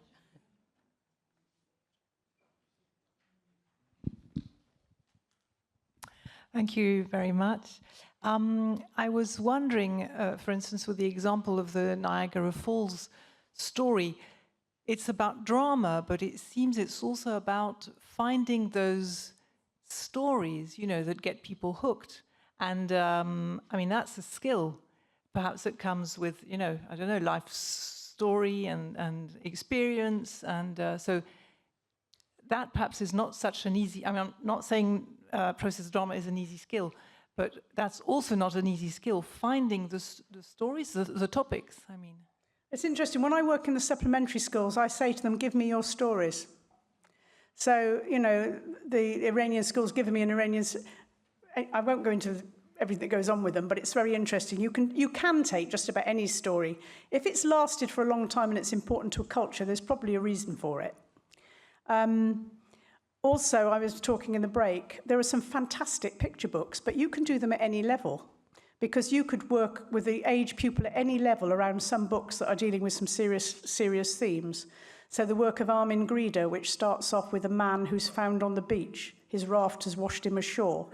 Thank you very much. I was wondering, for instance, with the example of the Niagara Falls story, it's about drama, but it seems it's also about finding those stories, you know, that get people hooked. And I mean, that's a skill. Perhaps it comes with, you know, I don't know, life story and experience. And so that perhaps is not such an easy, I mean, I'm not saying process drama is an easy skill, but that's also not an easy skill, finding the stories, the topics, I mean. It's interesting. When I work in the supplementary schools, I say to them, give me your stories. So, you know, the Iranian school's given me an Iranian... I won't go into everything that goes on with them, but it's very interesting. You can take just about any story. If it's lasted for a long time and it's important to a culture, there's probably a reason for it. Also, I was talking in the break, there are some fantastic picture books, but you can do them at any level, because you could work with the age pupil at any level around some books that are dealing with some serious themes. So the work of Armin Grieder, which starts off with a man who's found on the beach. His raft has washed him ashore.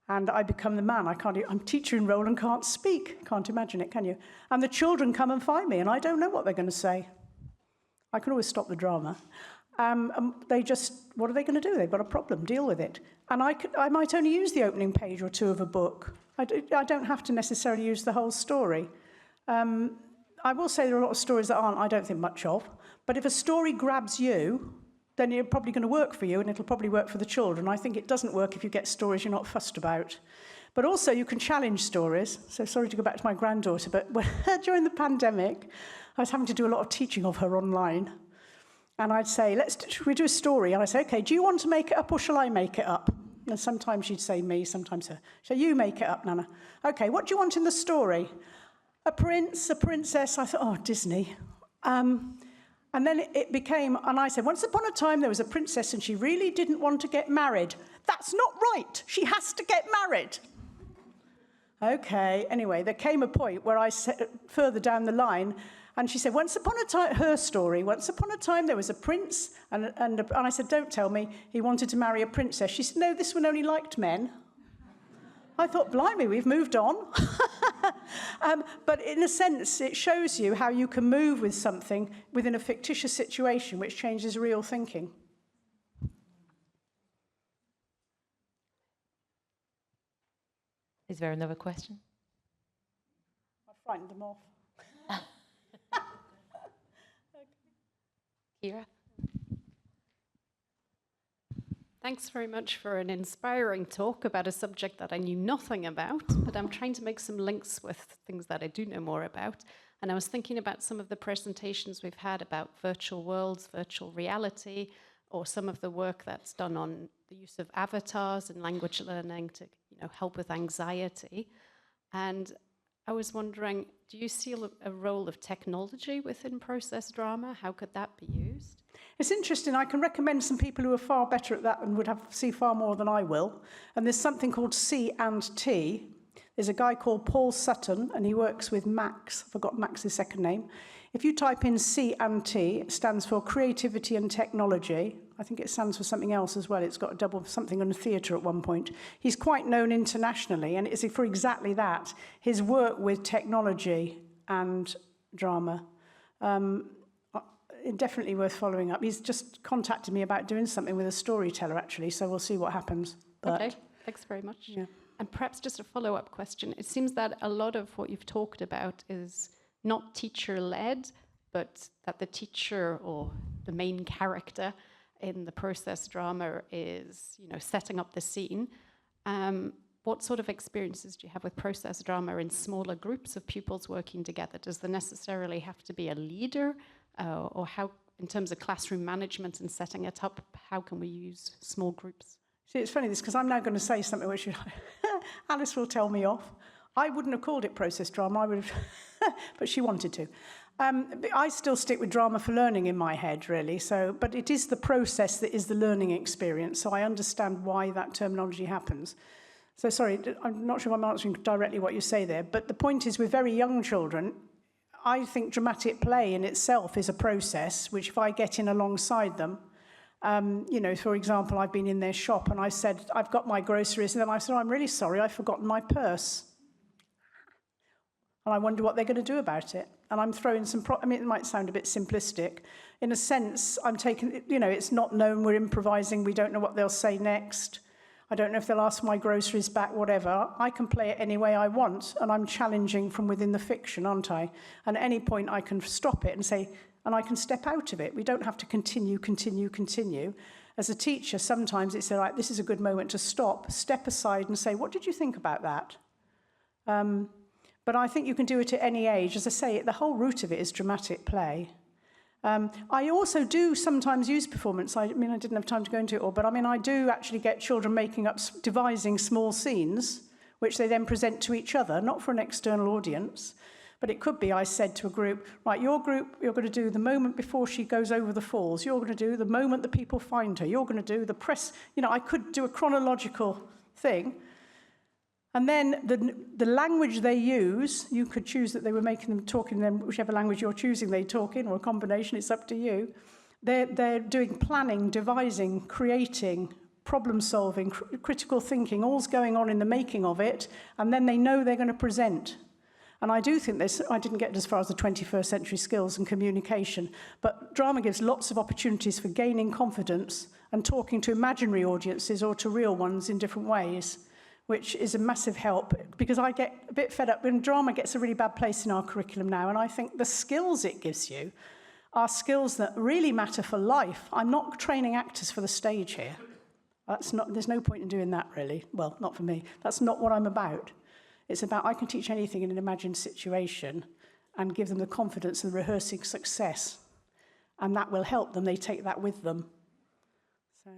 And I become the man. I'm teacher in role and can't speak. Can't imagine it, can you? And the children come and find me, and I don't know what they're going to say. I can always stop the drama. What are they going to do? They've got a problem, deal with it. And I might only use the opening page or two of a book. I don't have to necessarily use the whole story. I will say there are a lot of stories that I don't think much of. But if a story grabs you, then it's probably going to work for you, and it'll probably work for the children. I think it doesn't work if you get stories you're not fussed about. But also, you can challenge stories. So sorry to go back to my granddaughter, but during the pandemic, I was having to do a lot of teaching of her online. And I'd say, should we do a story? And I'd say, OK, do you want to make it up, or shall I make it up? And sometimes she'd say me, sometimes her. So you make it up, Nana. OK, what do you want in the story? A prince, a princess. I thought, oh, Disney. And then it became, and I said, once upon a time there was a princess and she really didn't want to get married. That's not right. She has to get married. Okay, anyway, there came a point where I said, further down the line, and she said, once upon a time, her story, once upon a time there was a prince, and I said, don't tell me, he wanted to marry a princess. She said, no, this one only liked men. I thought, blimey, we've moved on. But in a sense, it shows you how you can move with something within a fictitious situation which changes real thinking. Is there another question? I frightened them off. Kira? Thanks very much for an inspiring talk about a subject that I knew nothing about, but I'm trying to make some links with things that I do know more about. And I was thinking about some of the presentations we've had about virtual worlds, virtual reality, or some of the work that's done on the use of avatars and language learning to help with anxiety. And I was wondering, do you see a role of technology within process drama? How could that be used? It's interesting. I can recommend some people who are far better at that and would see far more than I will. And there's something called C&T. There's a guy called Paul Sutton, and he works with Max. I forgot Max's second name. If you type in C&T, it stands for Creativity and Technology. I think it stands for something else as well. It's got a double something on theatre at one point. He's quite known internationally, and it's for exactly that, his work with technology and drama. Definitely worth following up. He's just contacted me about doing something with a storyteller, actually, so we'll see what happens. But, okay, thanks very much. Yeah. And perhaps just a follow-up question. It seems that a lot of what you've talked about is not teacher-led, but that the teacher or the main character in the process drama is, setting up the scene. What sort of experiences do you have with process drama in smaller groups of pupils working together? Does there necessarily have to be a leader? Or how, in terms of classroom management and setting it up, how can we use small groups? See, it's funny this, because I'm now going to say something which Alice will tell me off. I wouldn't have called it process drama, I would have, but she wanted to. But I still stick with drama for learning in my head, really. But it is the process that is the learning experience, so I understand why that terminology happens. So sorry, I'm not sure if I'm answering directly what you say there, but the point is with very young children, I think dramatic play in itself is a process, which if I get in alongside them, for example, I've been in their shop and I said, I've got my groceries, and then I said, I'm really sorry, I've forgotten my purse. And I wonder what they're going to do about it. And I'm throwing some, it might sound a bit simplistic. In a sense, I'm taking, it's not known, we're improvising, we don't know what they'll say next. I don't know if they'll ask for my groceries back, whatever. I can play it any way I want, and I'm challenging from within the fiction, aren't I? And at any point, I can stop it and say, and I can step out of it. We don't have to continue. As a teacher, sometimes it's like, this is a good moment to step aside and say, what did you think about that? But I think you can do it at any age. As I say, the whole root of it is dramatic play. I also do sometimes use performance. I didn't have time to go into it all, but I do actually get children devising small scenes, which they then present to each other, not for an external audience, but it could be I said to a group, right, your group, you're going to do the moment before she goes over the falls. You're going to do the moment the people find her. You're going to do the press. I could do a chronological thing. And then the language they use, you could choose that they were making them talk in them, whichever language you're choosing they talk in, or a combination, it's up to you. They're doing planning, devising, creating, problem solving, critical thinking, all's going on in the making of it, and then they know they're going to present. And I do think I didn't get as far as the 21st century skills and communication, but drama gives lots of opportunities for gaining confidence and talking to imaginary audiences or to real ones in different ways, which is a massive help, because I get a bit fed up when drama gets a really bad place in our curriculum now, and I think the skills it gives you are skills that really matter for life. I'm not training actors for the stage here. There's no point in doing that, really. Well, not for me. That's not what I'm about. It's about I can teach anything in an imagined situation and give them the confidence of rehearsing success, and that will help them. They take that with them. So.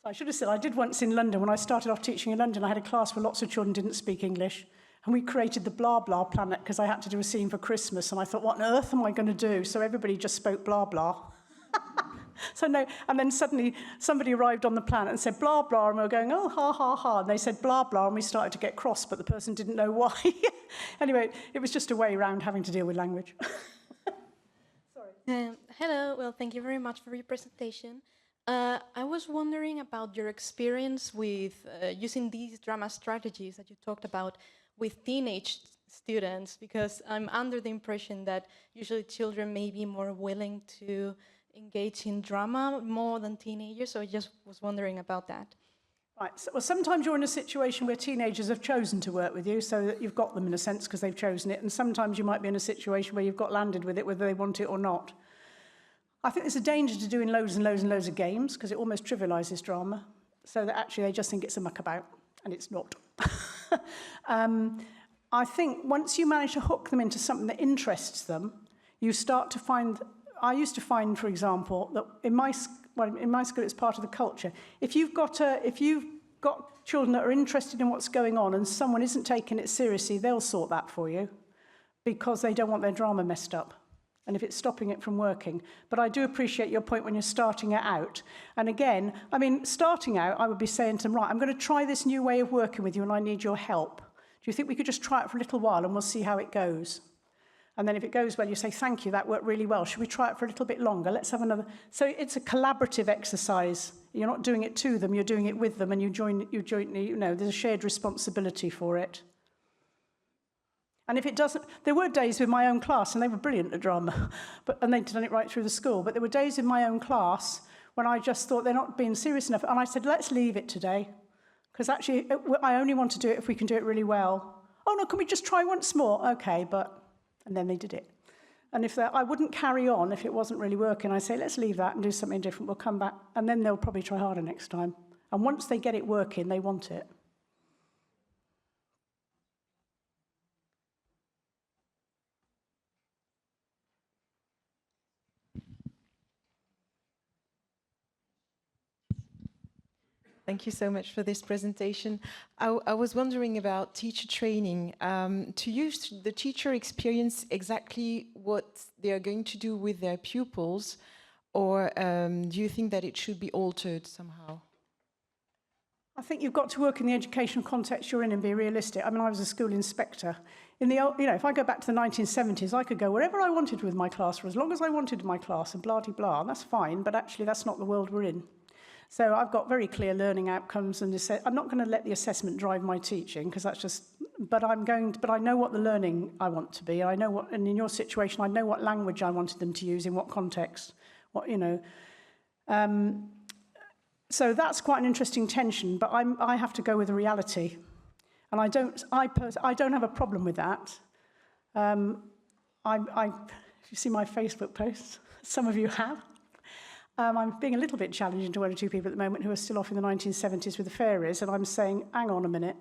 I should have said, I did once in London. When I started off teaching in London, I had a class where lots of children didn't speak English. And we created the blah blah planet because I had to do a scene for Christmas, and I thought, what on earth am I going to do? So everybody just spoke blah blah. So no, and then suddenly somebody arrived on the planet and said blah blah, and we were going, oh, ha ha ha, and they said blah blah, and we started to get cross, but the person didn't know why. Anyway, it was just a way around having to deal with language. Sorry. Hello, well, thank you very much for your presentation. I was wondering about your experience with using these drama strategies that you talked about with teenage students, because I'm under the impression that usually children may be more willing to engage in drama more than teenagers, so I just was wondering about that. Right, so, well, sometimes you're in a situation where teenagers have chosen to work with you, so that you've got them in a sense because they've chosen it, and sometimes you might be in a situation where you've got landed with it, whether they want it or not. I think there's a danger to doing loads and loads and loads of games because it almost trivialises drama, so that actually they just think it's a muck about, and it's not. I think once you manage to hook them into something that interests them, you start to find... I used to find, for example, that in my school it's part of the culture. If you've got children that are interested in what's going on and someone isn't taking it seriously, they'll sort that for you because they don't want their drama messed up. And if it's stopping it from working. But I do appreciate your point when you're starting it out. And again, I mean, starting out, I would be saying to them, right, I'm going to try this new way of working with you and I need your help. Do you think we could just try it for a little while and we'll see how it goes? And then if it goes well, you say, thank you, that worked really well. Should we try it for a little bit longer? Let's have another. So it's a collaborative exercise. You're not doing it to them, you're doing it with them, and you jointly, there's a shared responsibility for it. And if it doesn't, there were days with my own class, and they were brilliant at drama, and they'd done it right through the school, but there were days in my own class when I just thought they're not being serious enough, and I said, let's leave it today, because actually I only want to do it if we can do it really well. Oh no, can we just try once more? Okay, but... And then they did it. And if I wouldn't carry on if it wasn't really working. I say, let's leave that and do something different. We'll come back. And then they'll probably try harder next time. And once they get it working, they want it. Thank you so much for this presentation. I was wondering about teacher training. To use the teacher experience exactly what they are going to do with their pupils, or do you think that it should be altered somehow? I think you've got to work in the educational context you're in and be realistic. I mean, I was a school inspector. In the, if I go back to the 1970s, I could go wherever I wanted with my class for as long as I wanted my class and blah-de-blah, and that's fine, but actually that's not the world we're in. So I've got very clear learning outcomes, and I'm not going to let the assessment drive my teaching because that's just. But I know what the learning I want to be. I know what, and in your situation, I know what language I wanted them to use in what context. So that's quite an interesting tension. But I have to go with the reality, and I don't have a problem with that. If you see my Facebook posts, some of you have. I'm being a little bit challenging to one or two people at the moment who are still off in the 1970s with the fairies, and I'm saying, hang on a minute.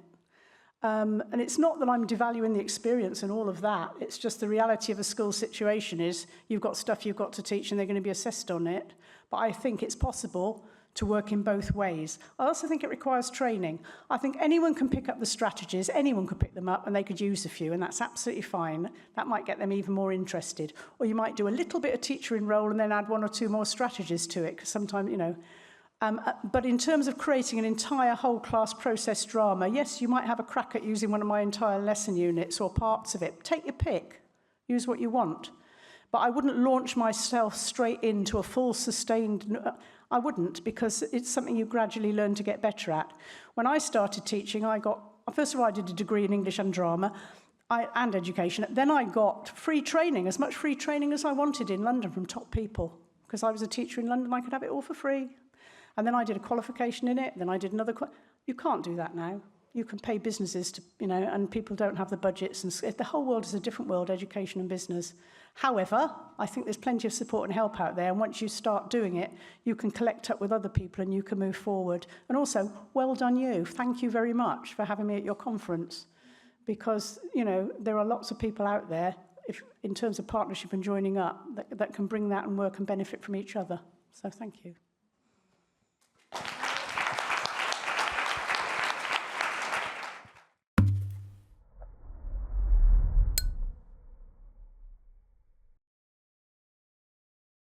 And it's not that I'm devaluing the experience and all of that. It's just the reality of a school situation is you've got stuff you've got to teach and they're going to be assessed on it. But I think it's possible to work in both ways. I also think it requires training. I think anyone can pick up the strategies, anyone could pick them up and they could use a few, and that's absolutely fine. That might get them even more interested. Or you might do a little bit of teacher in role and then add one or two more strategies to it, because sometimes, but in terms of creating an entire whole class process drama, yes, you might have a crack at using one of my entire lesson units or parts of it. Take your pick. Use what you want. But I wouldn't launch myself straight into a full sustained... I wouldn't, because it's something you gradually learn to get better at. When I started teaching, first of all, I did a degree in English and drama and education. Then I got free training, as much free training as I wanted in London from top people. Because I was a teacher in London, I could have it all for free. And then I did a qualification in it, then I did another... You can't do that now. You can pay businesses to, and people don't have the budgets. And the whole world is a different world, education and business. However, I think there's plenty of support and help out there. And once you start doing it, you can collect up with other people and you can move forward. And also, well done you. Thank you very much for having me at your conference. Because, there are lots of people out there, in terms of partnership and joining up, that can bring that and work and benefit from each other. So thank you.